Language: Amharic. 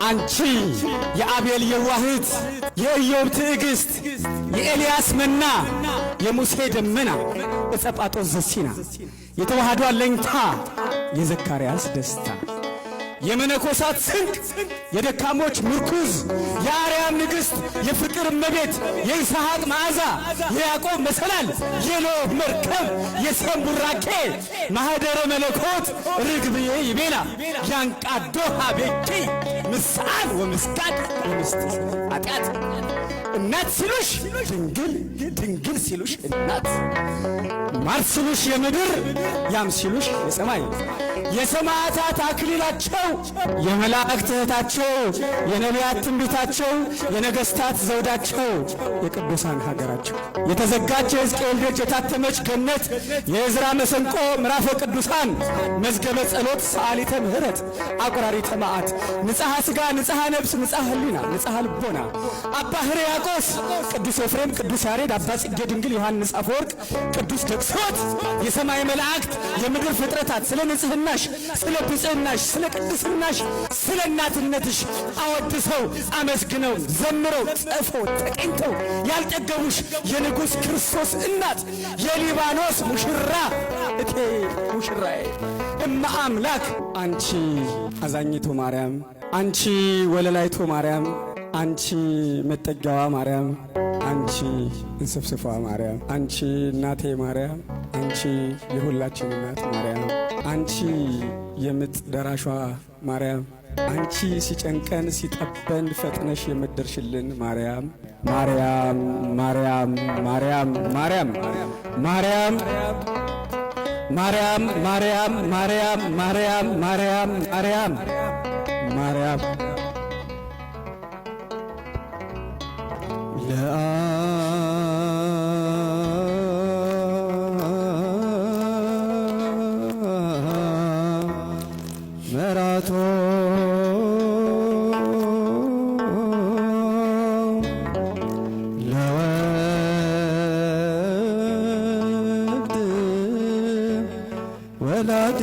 አንቺ የአቤል የዋህት የኢዮብ ትዕግስት የኤልያስ መና የሙሴ ደመና የጸጳጦስ ዘሲና የተዋህዶ አለኝታ የዘካርያስ ደስታ የመነኮሳት ስንቅ የደካሞች ምርኩዝ የአርያም ንግሥት የፍቅር እመቤት የይስሐቅ መዓዛ የያዕቆብ መሰላል የኖህ መርከብ የሴም ቡራኬ ማኅደረ መለኮት ርግብዬ ይቤላ ያንቃዶ ሀቤኪ ምስዓን ወምስጋድ ወምስጢር ኃጢአት እናት ሲሉሽ ድንግል ድንግል ሲሉሽ እናት ማር ሲሉሽ የምድር ያም ሲሉሽ የሰማይ የሰማዕታት አክሊላቸው የመላእክት እህታቸው የነቢያት ትንቢታቸው የነገሥታት ዘውዳቸው የቅዱሳን ሀገራቸው የተዘጋች የሕዝቅኤል ደጅ የታተመች ገነት የዕዝራ መሰንቆ ምዕራፈ ቅዱሳን መዝገበ ጸሎት ሰዓሊተ ምሕረት አቁራሪተ መዓት ንጽሐ ሥጋ ንጽሐ ነፍስ ንጽሐ ሕሊና ንጽሐ ልቦና አባ ሕርያቆስ ቅዱስ ኤፍሬም ቅዱስ ያሬድ አባ ጽጌ ድንግል ዮሐንስ አፈወርቅ ቅዱስ ደቅሶት የሰማይ መላእክት የምድር ፍጥረታት ስለ ንጽሕናሽ ስለ ብጽዕናሽ ስለ ቅድስናሽ ስለ እናትነትሽ አወድሰው አመስግነው ዘምረው ጽፈው ተቀኝተው ያልጠገቡሽ የንጉሥ ክርስቶስ እናት የሊባኖስ ሙሽራ እቴ ሙሽራዬ እመ አምላክ አንቺ አዛኝቱ ማርያም አንቺ ወለላይቱ ማርያም አንቺ መጠጊያዋ ማርያም አንቺ እንስፍስፏ ማርያም አንቺ እናቴ ማርያም አንቺ የሁላችን እናት ማርያም አንቺ የምጥ ደራሿ ማርያም አንቺ ሲጨንቀን ሲጠበን ፈጥነሽ የምትደርሽልን ማርያም ማርያም ማርያም ማርያም ማርያም ማርያም ማርያም ማርያም ማርያም ማርያም ማርያም ማርያም ማርያም መራቶ ለወልድ ወላዲ